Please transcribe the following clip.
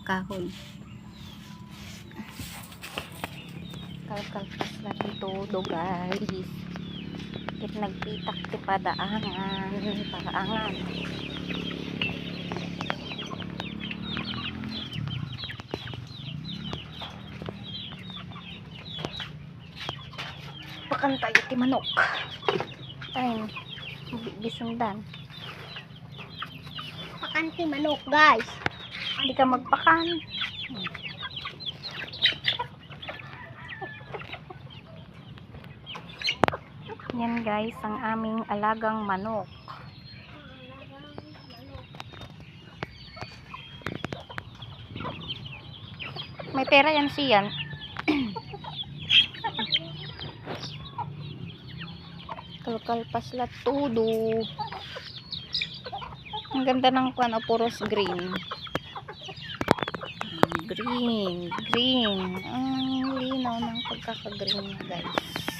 kahoy. Kalkalpas na todo guys. Kit nagpitak ti padaangan paraangan. Pakan tayo ti manok. Ay, bisundan. Pakan ti manok guys. Hindi ka magpakan. Yan guys, ang aming alagang manok. May pera yan siyan. Kalkalpas la todo. Ang ganda ng kwan, puros green. Green. Ang linaw ng pagkaka-green guys.